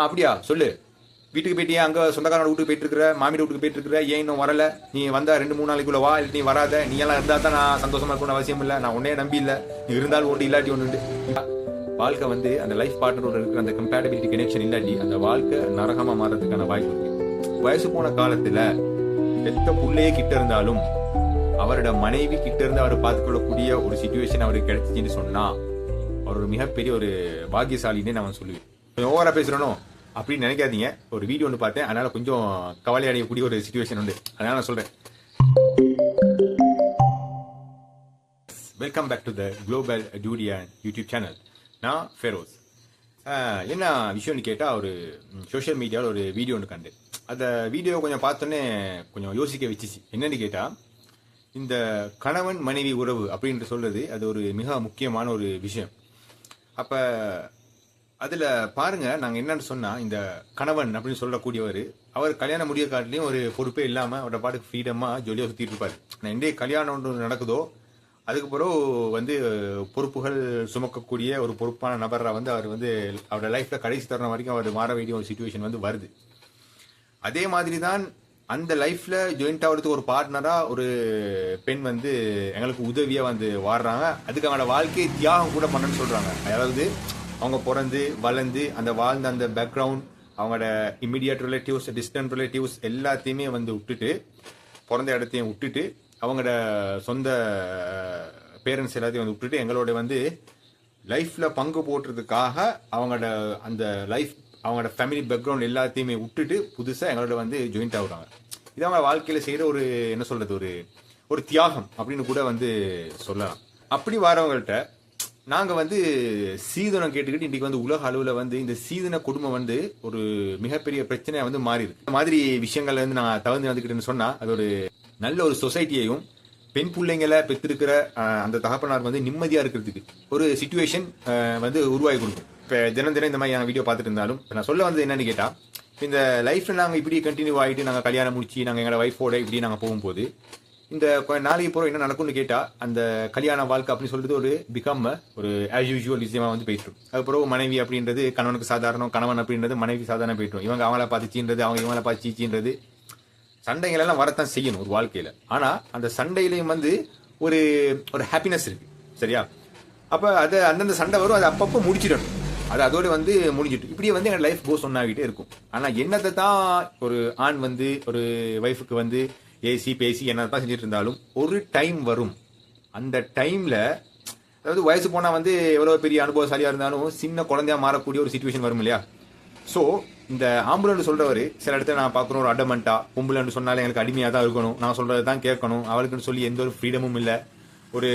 அப்படியா சொல்லு. வீட்டுக்கு போயிட்டியா? அங்கே சொந்தக்காரனோட வீட்டுக்கு போயிட்டு இருக்கிற, மாமியோட வீட்டுக்கு போயிட்டு இருக்கிற, ஏன் இன்னும் வரல? நீ வந்தா 2-3 நாளைக்குள்ள வா, இல்லை நீ வராத. நீ எல்லாம் இருந்தால் தான் நான் சந்தோஷமா இருக்கணும்னு அவசியம் இல்லை. நான் உன்னே நம்பி இல்லை. நீ இருந்தாலும் ஒன்று இல்லாட்டி ஒன்று. வாழ்க்கை வந்து அந்த லைஃப் பார்ட்னரோட இருக்கிற அந்த கம்பேட்டபிலிட்டி கனெக்ஷன் இல்லாட்டி அந்த வாழ்க்கை நரகமா மாறதுக்கான வாய்ப்பு இருக்கு. வயசு போன காலத்துல பெத்த புள்ளையே கிட்ட இருந்தாலும் அவரோட மனைவி கிட்ட இருந்து அவர் பார்த்துக்கொள்ளக்கூடிய ஒரு சிச்சுவேஷன் அவருக்கு கிடைச்சிச்சுன்னு சொன்னா அவர் ஒரு மிகப்பெரிய ஒரு பாக்கியசாலின்னு நான் சொல்லுவேன். ஓவரா பேசுறனோ அப்படின்னு நினைக்காதீங்க. ஒரு வீடியோ ஒன்று பார்த்தேன், அதனால கொஞ்சம் கவலை அடையக்கூடிய ஒரு சிச்சுவேஷன் உண்டு, அதனால நான் சொல்றேன். Welcome back to the Global Tudian YouTube channel. நான் ஃபெரோஸ். என்ன விஷயம்னு கேட்டால், ஒரு சோஷியல் மீடியாவில் ஒரு வீடியோ ஒன்று கண்டு அந்த வீடியோ கொஞ்சம் பார்த்தோன்னே கொஞ்சம் யோசிக்க வச்சிச்சு. என்னன்னு கேட்டால், இந்த கணவன் மனைவி உறவு அப்படின்ட்டு சொல்றது அது ஒரு மிக முக்கியமான ஒரு விஷயம். அப்போ அதில் பாருங்க, நாங்கள் என்னன்னு சொன்னால், இந்த கணவன் அப்படின்னு சொல்லக்கூடியவர் அவர் கல்யாணம் முடிய காட்டிலையும் ஒரு பொறுப்பே இல்லாமல் அவரோட பாட்டுக்கு ஃப்ரீடமாக ஜொலியாக சுற்றிட்டு இருப்பார். நான் எந்த கல்யாணம் ஒன்று நடக்குதோ அதுக்கு பிறகு வந்து பொறுப்புகள் சுமக்கக்கூடிய ஒரு பொறுப்பான நபராக வந்து அவர் வந்து அவரோட லைஃப்பில் கடைசி தருணம் வரைக்கும் அவர் மாற வேண்டிய ஒரு சுச்சுவேஷன் வந்து வருது. அதே மாதிரி தான் அந்த லைஃப்பில் ஜாயிண்ட் ஆகிறதுக்கு ஒரு பார்ட்னராக ஒரு பெண் வந்து எங்களுக்கு உதவியாக வந்து வாடுறாங்க. அதுக்கு அவங்களோட வாழ்க்கையை தியாகம் கூட பண்ணணும்னு சொல்கிறாங்க. அதாவது அவங்க பிறந்து வளர்ந்து அந்த வாழ்ந்த அந்த பேக்ரவுண்ட், அவங்களோட இம்மிடியட் ரிலேட்டிவ்ஸ், டிஸ்டன்ட் ரிலேட்டிவ்ஸ் எல்லாத்தையுமே வந்து விட்டுட்டு, பிறந்த இடத்தையும் விட்டுட்டு, அவங்களோட சொந்த பேரண்ட்ஸ் எல்லாத்தையும் வந்து விட்டுட்டு எங்களோட வந்து லைஃப்பில் பங்கு போட்டுறதுக்காக அவங்களோட அந்த லைஃப், அவங்களோட ஃபேமிலி பேக்ரவுண்ட் எல்லாத்தையுமே விட்டுட்டு புதுசாக எங்களோட வந்து ஜாயிண்ட் ஆகுறாங்க. இது அவங்க வாழ்க்கையில் செய்கிற ஒரு என்ன சொல்கிறது, ஒரு தியாகம் அப்படின்னு கூட வந்து சொல்லலாம். அப்படி வரவங்கள்ட்ட நாங்கள் வந்து சீதனம் கேட்டுக்கிட்டு இன்றைக்கி வந்து உலக அளவில் வந்து இந்த சீதன குடும்பம் வந்து ஒரு மிகப்பெரிய பிரச்சனையாக வந்து மாறி இருக்கு. இந்த மாதிரி விஷயங்கள்ல வந்து நான் தவிர்த்து வந்துக்கிட்டேன்னு சொன்னால், அது ஒரு நல்ல ஒரு சொசைட்டியையும் பெண் பிள்ளைங்களை பெற்றிருக்கிற அந்த தகப்பனார் வந்து நிம்மதியாக இருக்கிறதுக்கு ஒரு சிச்சுவேஷன் வந்து உருவாகி கொடுக்கும். இப்போ தினம் இந்த மாதிரி வீடியோ பார்த்துட்டு இருந்தாலும் நான் சொல்ல வந்து என்னன்னு கேட்டால், இந்த லைஃப்பில் நாங்கள் இப்படி கண்டினியூ ஆகிட்டு நாங்கள் கல்யாணம் முடிச்சு நாங்கள் எங்களோட ஒய்ஃபோட இப்படி நாங்கள் போகும்போது இந்த நாளைக்கு போகிறோம் என்ன நடக்கும்னு கேட்டால், அந்த கல்யாண வாழ்க்கை அப்படின்னு சொல்லிட்டு ஒரு பிகம் ஒரு ஆஸ் யூஸ்வல் விஷயமா வந்து போயிட்டு. அதுக்கப்புறம் மனைவி அப்படின்றது கணவனுக்கு சாதாரணம், கணவன் அப்படின்றது மனைவி சாதாரண போயிட்டு. இவங்க அவங்கள பார்த்து சீன்றது, அவங்க இவங்கள பார்த்து சீச்சின்றது, சண்டைகள் எல்லாம் வரத்தான் செய்யணும் ஒரு வாழ்க்கையில். ஆனால் அந்த சண்டையிலையும் வந்து ஒரு ஒரு ஹாப்பினஸ் இருக்கு, சரியா? அப்போ அதை அந்தந்த சண்டை வரும், அதை அப்பப்போ முடிச்சிடணும். அது அதோடு வந்து முடிஞ்சிட்டு இப்படியே வந்து எங்கள் லைஃப் கோஸ் ஒன்னாகிட்டே இருக்கும். ஆனால் என்னத்தை தான் ஒரு ஆண் வந்து ஒரு ஒய்ஃபுக்கு வந்து ஏசி பேசி என்னதான் செஞ்சுட்டு இருந்தாலும் ஒரு டைம் வரும். அந்த டைம்ல, அதாவது வயசு போனா வந்து எவ்வளவு பெரிய அனுபவசாலியா இருந்தாலும் சின்ன குழந்தையா மாறக்கூடிய ஒரு சிச்சுவேஷன் வரும் இல்லையா? ஸோ இந்த ஆம்புலன்ஸ் சொல்றவர் சில இடத்துல நான் பார்க்குறோம் ஒரு அடமெண்டா, பொம்புலன்னு சொன்னாலே எனக்கு அடிமையாக தான் இருக்கணும், நான் சொல்றது தான் கேட்கணும், அவளுக்குன்னு சொல்லி எந்த ஒரு ஃப்ரீடமும் இல்லை, ஒரு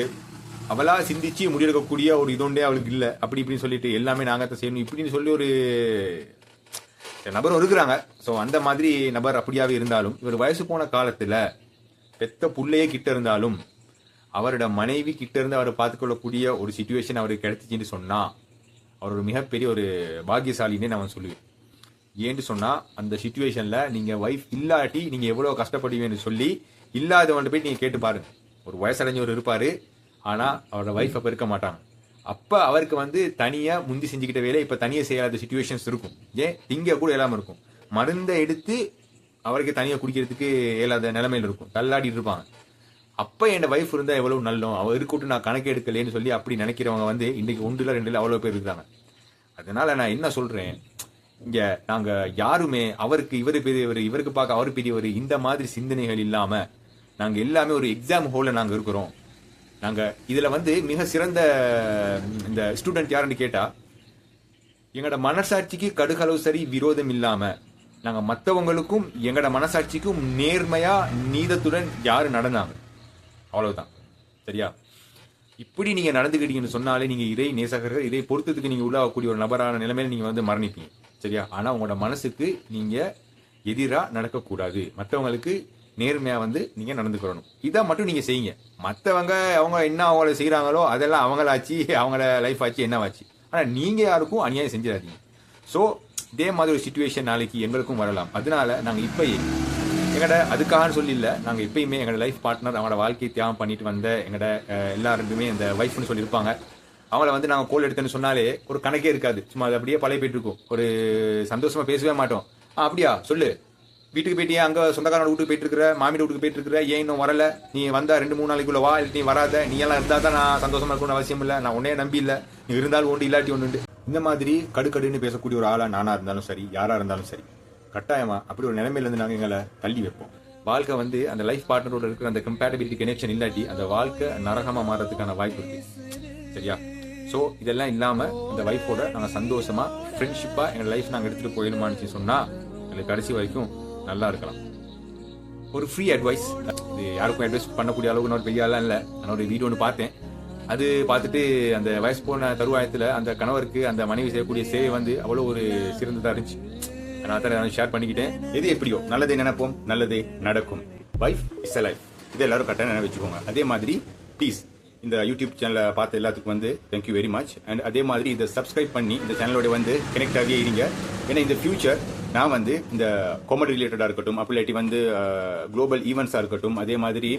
அவளா சிந்திச்சு முடிவெடுக்கக்கூடிய ஒரு இதோண்டே அவளுக்கு இல்லை, அப்படி இப்படின்னு சொல்லிட்டு எல்லாமே நாங்கள் தான் செய்யணும் இப்படின்னு சொல்லி ஒரு நபரும் இருக்கிறாங்க. ஸோ அந்த மாதிரி நபர் அப்படியாவே இருந்தாலும், இவர் வயசு போன காலத்தில் பெத்த புள்ளையே கிட்ட இருந்தாலும் அவரோட மனைவி கிட்ட இருந்து அவரை பார்த்துக்கொள்ளக்கூடிய ஒரு சிச்சுவேஷன் அவருக்கு கிடைச்சிச்சின்னு சொன்னால் அவர் ஒரு மிகப்பெரிய ஒரு பாக்கியசாலின்னே நான் சொல்லுவேன். ஏன்னு சொன்னால், அந்த சிச்சுவேஷனில் நீங்கள் ஒய்ஃப் இல்லாட்டி நீங்கள் எவ்வளோ கஷ்டப்படுவீங்கன்னு சொல்லி இல்லாதவன்ட்டு போய் நீங்கள் கேட்டு பாருங்க. ஒரு வயசடைஞ்சவர் இருப்பார், ஆனால் அவரோட ஒய்ஃப் அப்போ இருக்க மாட்டாங்க. அப்போ அவருக்கு வந்து தனியாக முந்தி செஞ்சுக்கிட்ட வேலை இப்போ தனியாக செய்யாத சிச்சுவேஷன்ஸ் இருக்கும். ஏன் திங்க கூட இல்லாமல் இருக்கும், மருந்தை எடுத்து அவருக்கு தனியாக குடிக்கிறதுக்கு இயலாத நிலைமையில் இருக்கும், தள்ளாடிட்டு இருப்பாங்க. அப்போ என் ஒய்ஃப் இருந்தால் எவ்வளோ நல்லோம், அவள் இருக்கட்டும் நான் கணக்கு எடுக்கலேன்னு சொல்லி அப்படி நினைக்கிறவங்க வந்து இன்றைக்கி 1-2 அவ்வளோ பேர் இருக்கிறாங்க. அதனால நான் என்ன சொல்கிறேன், இங்கே நாங்கள் யாருமே அவருக்கு இவர் பெரியவர், இவருக்கு பார்க்க அவர் பெரியவர், இந்த மாதிரி சிந்தனைகள் இல்லாமல் நாங்கள் எல்லாமே ஒரு எக்ஸாம் ஹோலில் நாங்கள் இருக்கிறோம். நாங்கள் இதில் வந்து மிக சிறந்த இந்த ஸ்டூடெண்ட் யாருன்னு கேட்டால், எங்களோட மனசாட்சிக்கு கடுகளவு சரி விரோதம் இல்லாமல் நாங்கள் மற்றவங்களுக்கும் எங்களோட மனசாட்சிக்கும் நேர்மையாக நீதத்துடன் யார் நடந்தாங்க, அவ்வளவுதான், சரியா? இப்படி நீங்கள் நடந்துக்கிட்டீங்கன்னு சொன்னாலே நீங்கள் இறை நேசகர்கள், இதை பொறுத்ததுக்கு நீங்கள் உள்ளாகக்கூடிய ஒரு நபரான நிலைமையில நீங்கள் வந்து மரணிப்பீங்க, சரியா? ஆனால் உங்களோட மனசுக்கு நீங்கள் எதிராக நடக்கக்கூடாது, மற்றவங்களுக்கு நேர்மையாக வந்து நீங்கள் நடந்துக்கிறணும். இதை மட்டும் நீங்கள் செய்யுங்க. மற்றவங்க அவங்க என்ன அவங்கள செய்கிறாங்களோ அதெல்லாம் அவங்களாச்சு, அவங்கள லைஃப் ஆச்சு, என்னவாச்சு. ஆனால் நீங்கள் யாருக்கும் அநியாயம் செஞ்சிடாதீங்க. ஸோ இதே மாதிரி ஒரு சிச்சுவேஷன் நாளைக்கு எங்களுக்கும் வரலாம். அதனால நாங்கள் இப்போயே எங்களோட அதுக்காக சொல்லி இல்லை, நாங்கள் எப்பயுமே எங்களோட லைஃப் பார்ட்னர் அவங்களோட வாழ்க்கையை தியாகம் பண்ணிட்டு வந்த எங்களோட எல்லாருக்குமே இந்த ஒய்ஃப்னு சொல்லியிருப்பாங்க. அவங்கள வந்து நாங்கள் கோல் எடுத்தேன்னு சொன்னாலே ஒரு கணக்கே இருக்காது. சும்மா அது அப்படியே பழைய போயிட்டு இருக்கும். ஒரு சந்தோஷமா பேசவே மாட்டோம். அப்படியா சொல்லு, வீட்டுக்கு போயிட்டியா, அங்கே சொந்தக்காரோட வீட்டுக்கு போயிட்டு இருக்கிற, மாமியோட வீட்டுக்கு போயிட்டு இருக்கிற, ஏன் இன்னும் வரல, நீ வந்தா 2-3 நாளைக்குள்ள வா, இல்லை நீ வராத, நீ எல்லாம் இருந்தால் தான் நான் சந்தோஷமா இருக்கணும்னு அவசியம் இல்லை, நான் உன்னையே நம்பி இல்லை, நீ இருந்தாலும் ஒன்று இல்லாட்டி ஒன்று. இந்த மாதிரி கடுக்கடுன்னு பேசக்கூடிய ஒரு ஆளா நானா இருந்தாலும் சரி, யாரா இருந்தாலும் சரி, கட்டாயமா அப்படி ஒரு நிலைமையில இருந்து நாங்கள் எங்களை தள்ளி வைப்போம். வாழ்க்கை வந்து அந்த லைஃப் பார்ட்னரோட இருக்கிற அந்த கம்பேட்டபிலிட்டி கனெக்ஷன் இல்லாட்டி அந்த வாழ்க்கை நரகமா மாறதுக்கான வாய்ப்பு இருக்கு. சரியா? ஸோ இதெல்லாம் இல்லாம இந்த வைஃபோட நாங்கள் சந்தோஷமா ஃப்ரெண்ட்ஷிப்பா எங்க லைஃப் நாங்கள் எடுத்துட்டு போயிடுமான்னு சொன்னா எங்களுக்கு கடைசி வரைக்கும் நல்லா இருக்கலாம். ஒரு ஃப்ரீ அட்வைஸ், இது யாருக்கும் அட்வைஸ் பண்ணக்கூடிய அளவுக்கு நான் ஒரு பெரிய ஆளா இல்லை. நான் ஒரு வீடியோ ஒன்று பார்த்தேன். அது பார்த்துட்டு அந்த வயசு போன தருவாயத்தில் அந்த கணவருக்கு அந்த மனைவி செய்யக்கூடிய சேவை வந்து அவ்வளோ ஒரு சிறந்ததாக இருந்துச்சு. நான் ஷேர் பண்ணிக்கிட்டேன். எது எப்படியோ நல்லதே நினைப்போம், நல்லதே நடக்கும். Wife is a life. இதை எல்லாரும் கரெக்டாக நினைவு வச்சுக்கோங்க. அதே மாதிரி ப்ளீஸ் இந்த யூடியூப் சேனலை பார்த்த எல்லாத்துக்கும் வந்து தேங்க்யூ வெரி மச். அண்ட் அதே மாதிரி இதை சப்ஸ்கிரைப் பண்ணி இந்த சேனலோட வந்து கனெக்ட் ஆகியே இருங்க. ஏன்னா இந்த ஃபியூச்சர் நான் வந்து இந்த காமெடி ரிலேட்டடாக இருக்கட்டும், அப்படி இல்லாட்டி வந்து குளோபல் ஈவெண்ட்ஸாக இருக்கட்டும், அதே மாதிரி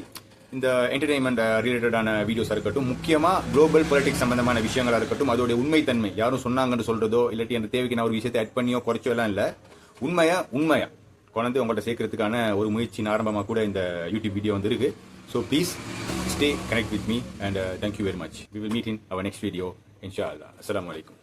இந்த என்டர்டைன்மெண்ட் ரிலேட்டடான வீடியோஸாக இருக்கட்டும், முக்கியமாக குளோபல் பொலிட்டிக்ஸ் சம்பந்தமான விஷயங்களாக இருக்கட்டும், அதோடைய உண்மைத்தன்மை யாரும் சொன்னாங்கன்னு சொல்றதோ இல்லாட்டி அந்த தேவைக்கு நான் ஒரு விஷயத்தை ஆட் பண்ணியோ குறைச்சோ எல்லாம் இல்லை, உண்மையா குழந்தை உங்கள்கிட்ட சேர்க்கறதுக்கான ஒரு முயற்சியின் ஆரம்பமாக கூட இந்த யூடியூப் வீடியோ வந்து இருக்கு. So please stay connect with me and thank you very much. We will meet in our next video, inshallah. Assalamu alaikum.